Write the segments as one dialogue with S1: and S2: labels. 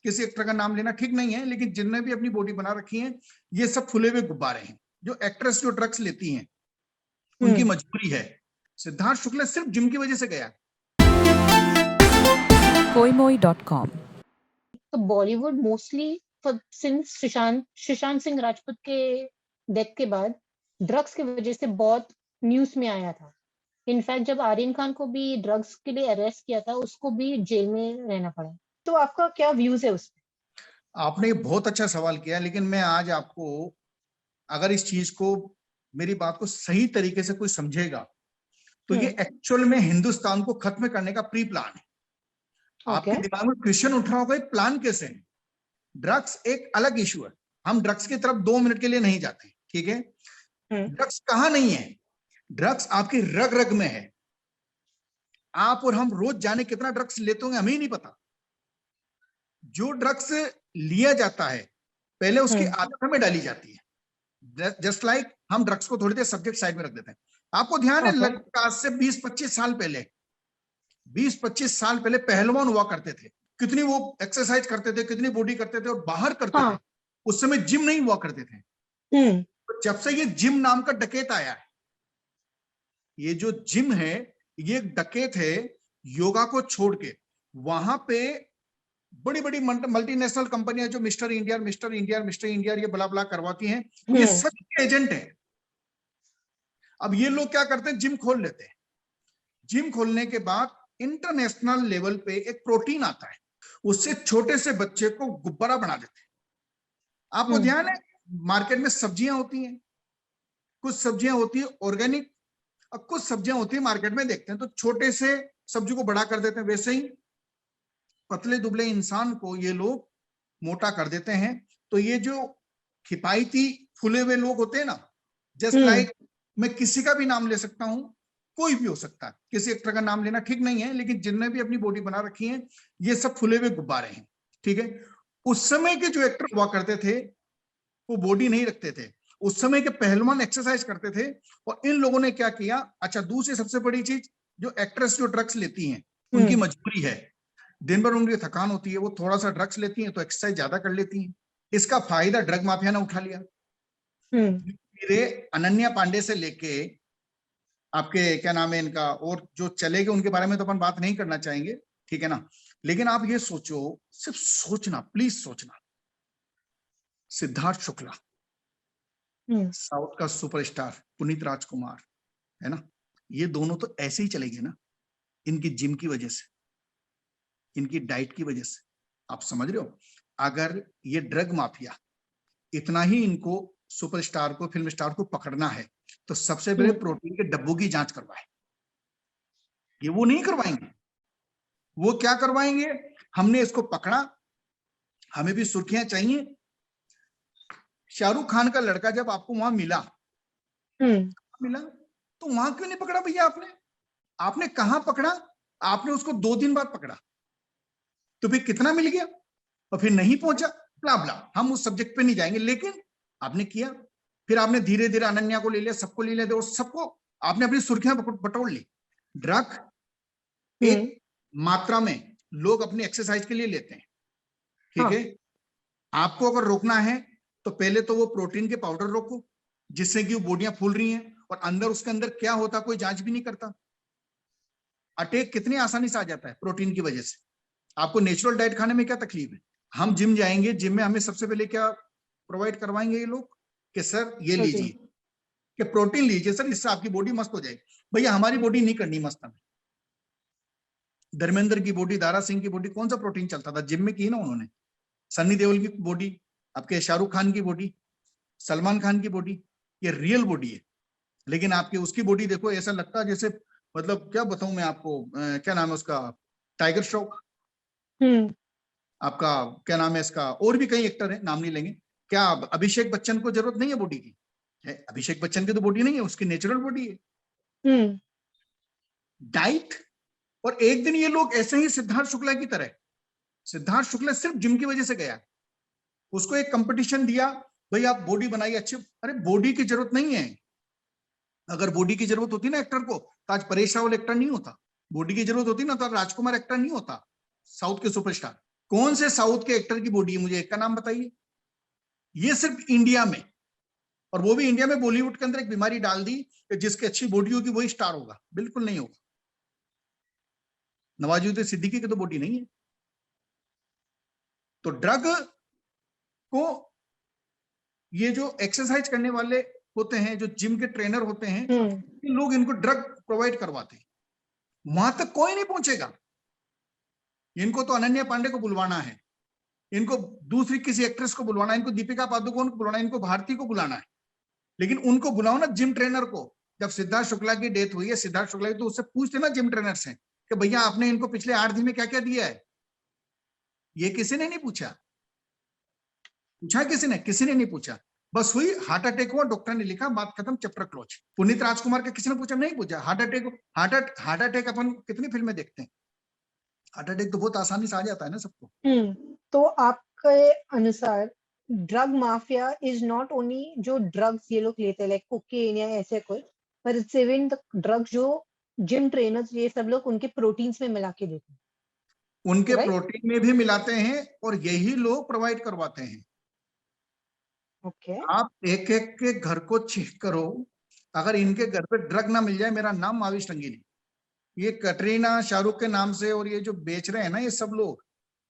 S1: किसी एक्टर का नाम लेना ठीक नहीं है, लेकिन जिनने भी अपनी बॉडी बना रखी है ये सब फुले हुए गुब्बारे हैं। जो एक्ट्रेस जो ड्रग्स लेती हैं उनकी मजबूरी है। सिद्धार्थ शुक्ला सिर्फ जिम की वजह से गया।
S2: koimoi.com।
S3: तो बॉलीवुड मोस्टली सिंस सुशांत सिंह राजपूत के डेथ के बाद ड्रग्स की वजह से बहुत न्यूज में आया था। इनफैक्ट जब आर्यन खान को भी ड्रग्स के लिए अरेस्ट किया था, उसको भी जेल में रहना पड़ा। तो आपका क्या व्यूज है उस पर?
S1: आपने बहुत अच्छा सवाल किया, लेकिन मैं आज आपको, अगर इस चीज को, मेरी बात को सही तरीके से कोई समझेगा तो ये एक्चुअल में हिंदुस्तान को खत्म करने का प्री प्लान है। आपके दिमाग में क्वेश्चन उठ रहा होगा प्लान कैसे है। ड्रग्स एक अलग इशू है, हम ड्रग्स की तरफ 2 मिनट के लिए नहीं जाते, ठीक है। ड्रग्स कहां नहीं है, ड्रग्स आपकी रग रग में है। आप और हम रोज जाने कितना ड्रग्स लेते होंगे हमें ही नहीं पता। जो ड्रग्स लिया जाता है पहले उसकी आदत में डाली जाती है। जस्ट लाइक हम ड्रग्स को थोड़ी देर सब्जेक्ट साइड में रख देते हैं। आपको ध्यान है लगभग आज से 20-25 साल पहले, 20-25 साल पहले पहलवान हुआ करते थे, कितनी वो एक्सरसाइज करते थे, कितनी बॉडी करते थे और बाहर करते थे। उस समय जिम नहीं हुआ करते थे। तो जब से ये जिम नाम का डकैत आया है, ये जो जिम है ये एक डकैत है। योगा को छोड़ के वहां पे बड़ी बड़ी मल्टीनेशनल कंपनियां जो मिस्टर इंडिया ये बला बला करवाती हैं, ये सब एजेंट है। अब ये लोग क्या करते हैं, जिम खोल लेते हैं। जिम खोलने के बाद इंटरनेशनल लेवल पे एक प्रोटीन आता है, उससे छोटे से बच्चे को गुब्बारा बना देते हैं। आपको ध्यान है मार्केट में सब्जियां होती हैं, कुछ सब्जियां होती है ऑर्गेनिक और कुछ सब्जियां होती है मार्केट में देखते हैं तो छोटे से सब्जी को बड़ा कर देते हैं। वैसे ही पतले दुबले इंसान को ये लोग मोटा कर देते हैं। तो ये जो खिपाइती फूले हुए लोग होते हैं ना, जस्ट लाइक, मैं किसी का भी नाम ले सकता हूं, कोई भी हो सकता है, किसी एक्टर का नाम लेना ठीक नहीं है, लेकिन जिनने भी अपनी बॉडी बना रखी है ये सब फूले हुए गुब्बारे हैं, ठीक है। उस समय के जो एक्टर हुआ करते थे वो बॉडी नहीं रखते थे, उस समय के पहलवान एक्सरसाइज करते थे। और इन लोगों ने क्या किया, अच्छा दूसरी सबसे बड़ी चीज, जो एक्ट्रेस जो ड्रग्स लेती हैं उनकी मजबूरी है, दिन भर उनकी थकान होती है, वो थोड़ा सा ड्रग्स लेती हैं तो एक्सरसाइज ज्यादा कर लेती हैं। इसका फायदा ड्रग माफिया ने उठा लिया। मेरे अनन्या पांडे से लेके आपके क्या नाम है इनका, और जो चले गए उनके बारे में तो अपन बात नहीं करना चाहेंगे, ठीक है ना। लेकिन आप ये सोचो, सिर्फ सोचना, प्लीज सोचना, सिद्धार्थ शुक्ला, साउथ का सुपरस्टार पुनीत राजकुमार, है ना, ये दोनों तो ऐसे ही चले गए ना, इनकी जिम की वजह से, इनकी डाइट की वजह से। आप समझ रहे हो, अगर ये ड्रग माफिया इतना ही इनको सुपरस्टार को, फिल्म स्टार को पकड़ना है तो सबसे पहले प्रोटीन के डब्बों की जांच करवाए। ये वो नहीं करवाएंगे, वो क्या करवाएंगे, हमने इसको पकड़ा, हमें भी सुर्खियां चाहिए। शाहरुख खान का लड़का जब आपको वहां मिला तो वहां क्यों नहीं पकड़ा भैया आपने? आपने कहां पकड़ा? आपने उसको 2 दिन बाद पकड़ा, तो फिर कितना मिल गया और फिर नहीं पहुंचा, ब्ला ब्ला, हम उस सब्जेक्ट पे नहीं जाएंगे। लेकिन आपने किया, फिर आपने धीरे धीरे अनन्या को ले लिया, सबको ले लिया, और सबको आपने अपनी सुर्खियां बटोर ली। ड्रग एक मात्रा में लोग अपनी एक्सरसाइज के लिए लेते हैं, ठीक है। आपको अगर रोकना है तो पहले तो वो प्रोटीन के पाउडर रोको, जिससे कि वो बॉडियां फूल रही हैं और अंदर उसके अंदर क्या होता कोई जांच भी नहीं करता। अटैक कितनी आसानी से आ जाता है प्रोटीन की वजह से। आपको नेचुरल डाइट खाने में क्या तकलीफ है? हम जिम जाएंगे, जिम में हमें सबसे पहले क्या प्रोवाइड करवाएंगे ये लोग कि सर ये लीजिए, कि प्रोटीन लीजिए सर, इससे आपकी बॉडी मस्त हो जाएगी। भैया हमारी बॉडी नहीं करनी मस्त हमें। धर्मेंद्र की बॉडी, दारा सिंह की बॉडी, कौन सा प्रोटीन चलता था? जिम में की ना उन्होंने। सन्नी देओल की बॉडी, आपके शाहरुख खान की बॉडी, सलमान खान की बॉडी, ये रियल बॉडी है। लेकिन आपकी उसकी बॉडी देखो, ऐसा लगता है जैसे, मतलब क्या बताऊं मैं आपको, क्या नाम है उसका, टाइगर श्रॉफ, आपका क्या नाम है इसका, और भी कई एक्टर है, नाम नहीं लेंगे। क्या अभिषेक बच्चन को जरूरत नहीं है बॉडी की? है, अभिषेक बच्चन की तो बॉडी नहीं है, उसकी नेचुरल बॉडी है। डाइट, और एक दिन ये लोग ऐसे ही सिद्धार्थ शुक्ला की तरह, सिद्धार्थ शुक्ला सिर्फ जिम की वजह से गया, उसको एक कंपटीशन दिया, भाई आप बॉडी बनाइए अच्छी। अरे बॉडी की जरूरत नहीं है, अगर बॉडी की जरूरत होती ना एक्टर को तो आज परेश रावल एक्टर नहीं होता, बॉडी की जरूरत होती ना तो राजकुमार एक्टर नहीं होता, साउथ के सुपरस्टार। कौन से साउथ के एक्टर की बॉडी है, मुझे एक का नाम बताइए। ये सिर्फ इंडिया में, और वो भी इंडिया में बॉलीवुड के अंदर एक बीमारी डाल दी कि जिसकी अच्छी बॉडी होगी वही स्टार होगा। बिल्कुल नहीं होगा। नवाजुद्दीन सिद्दीकी की तो बॉडी नहीं है। तो ड्रग को, ये जो एक्सरसाइज करने वाले होते हैं, जो जिम के ट्रेनर होते हैं, ये लोग इनको ड्रग प्रोवाइड करवाते हैं। वहां तक कोई नहीं पहुंचेगा। इनको तो अनन्या पांडे को बुलवाना है, इनको दूसरी किसी एक्ट्रेस को बुलवाना है, इनको दीपिका पादुकोण को बुलाना है, इनको भारती को बुलाना है। लेकिन उनको बुलाओ ना जिम ट्रेनर को। जब सिद्धार्थ शुक्ला की डेथ हुई है, सिद्धार्थ शुक्ला की, तो उससे पूछते ना जिम ट्रेनर से कि भैया आपने इनको पिछले 8 दिन में क्या क्या दिया है। ये किसी ने नहीं पूछा। पूछा किसी ने नहीं पूछा। बस हुई, हार्ट अटैक हुआ, डॉक्टर ने लिखा, बात खत्म, चैप्टर क्लोज। पुनीत राजकुमार का किसी ने पूछा? नहीं पूछा। हार्ट अटैक अपन कितनी फिल्में देखते हैं। हार्ट अटैक तो बहुत आसानी से आ जाता है ना सबको।
S3: तो आपके अनुसार drug mafia is not only जो ड्रग्स ये लोग लेते हैं लाइक कोकेन या ऐसे कुछ, पर इट्स इवन द ड्रग्स जो जिम ट्रेनर्स ये सब लोग उनके प्रोटीन्स में मिला के देते हैं।
S1: उनके
S3: Right?
S1: प्रोटीन में भी मिलाते हैं और यही लोग प्रोवाइड करवाते हैं।
S3: ओके।
S1: आप एक एक के घर को चेक करो, अगर इनके घर पे ड्रग ना मिल जाए, मेरा नाम माविश रंगीनी। ये कटरीना शाहरुख के नाम से और ये जो बेच रहे हैं ना ये सब लोग,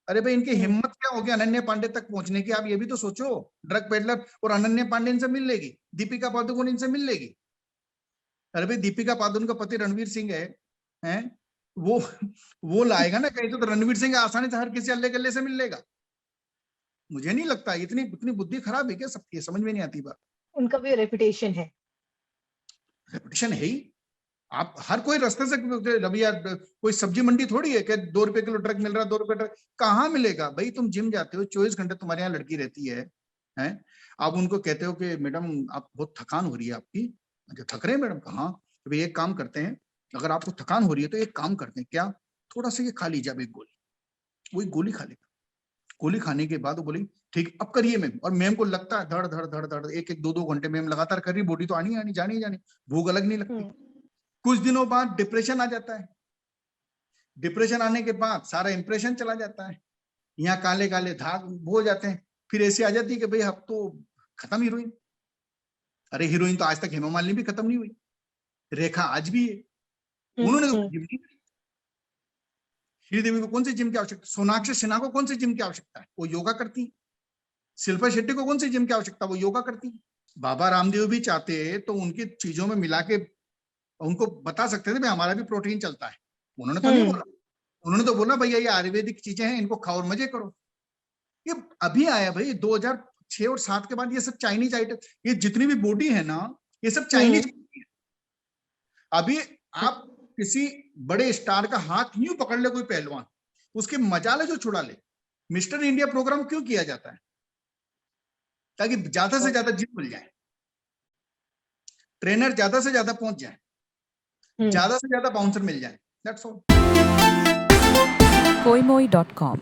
S1: अरे भाई इनकी हिम्मत क्या होगी अनन्या पांडे तक पहुंचने की। आप ये भी तो सोचो, ड्रग पेडलर। और अनन्या पांडे इनसे मिल लेगी, दीपिका पादुकोण इनसे मिल लेगी। अरे भाई दीपिका पादुकोण का पति रणवीर सिंह है वो लाएगा ना कहीं तो रणवीर सिंह आसानी से हर किसी अल्ले गल्ले से मिल लेगा। मुझे नहीं लगता इतनी बुद्धि खराब है क्या सबकी, समझ में नहीं आती बात।
S3: उनका भी रेपुटेशन है।
S1: रेपुटेशन है ही। आप हर कोई रास्ते से, रवि यार कोई सब्जी मंडी थोड़ी है कि 2 रुपए किलो ड्रग मिल रहा है, 2 रुपए ड्रग कहाँ मिलेगा भाई। तुम जिम जाते हो, 24 घंटे तुम्हारे यहाँ लड़की रहती है। आप उनको कहते हो कि मैडम आप बहुत थकान हो रही है आपकी। अच्छा थक रहे हैं मैडम? कहाँ? भाई एक काम करते हैं, अगर आपको थकान हो रही है तो एक काम करते हैं, क्या थोड़ा सा ये खा लीजिए आप एक गोली। वही गोली खा लेगा। गोली खाने के बाद वो बोली ठीक अब करिए मैम। और मैम को लगता है धड़ धड़ धड़ धड़, 1-1 2-2 घंटे मैम लगातार कर रही, बॉडी तो आनी आनी, जानी, भूख अलग नहीं लगती। कुछ दिनों बाद डिप्रेशन आ जाता है। डिप्रेशन आने के बाद सारा इंप्रेशन चला जाता है, यहाँ काले काले धाग हो जाते हैं। फिर ऐसी आ जाती है कि भाई अब तो खत्म हीरोइन। अरे हीरोइन तो आज तक हेमा मालिनी भी खत्म नहीं हुई, रेखा आज भी है। उन्होंने तो जिम नहीं की। श्रीदेवी को कौन सी जिम की आवश्यकता? सोनाक्षी सिन्हा को कौन सी जिम की आवश्यकता है? वो योगा करती। शिल्पा शेट्टी को कौन सी जिम की आवश्यकता? वो योगा करती। बाबा रामदेव भी चाहते तो उनकी चीजों में मिला के उनको बता सकते थे भाई हमारा भी प्रोटीन चलता है। उन्होंने तो नहीं बोला। उन्होंने तो बोला भैया ये आयुर्वेदिक चीजें हैं, इनको खाओ और मजे करो। ये अभी आया भाई 2006 और 7 के बाद। ये सब चाइनीज आइटम, ये जितनी भी बॉडी है ना ये सब चाइनीज है। अभी आप किसी बड़े स्टार का हाथ यूं पकड़ ले कोई पहलवान, उसके मजाले जो छुड़ा ले। मिस्टर इंडिया प्रोग्राम क्यों किया जाता है? ताकि ज्यादा से ज्यादा जिम मिल जाए, ट्रेनर ज्यादा से ज्यादा पहुंच जाए, ज्यादा से ज्यादा बाउंसर मिल जाए। That's all.
S2: koimoi.com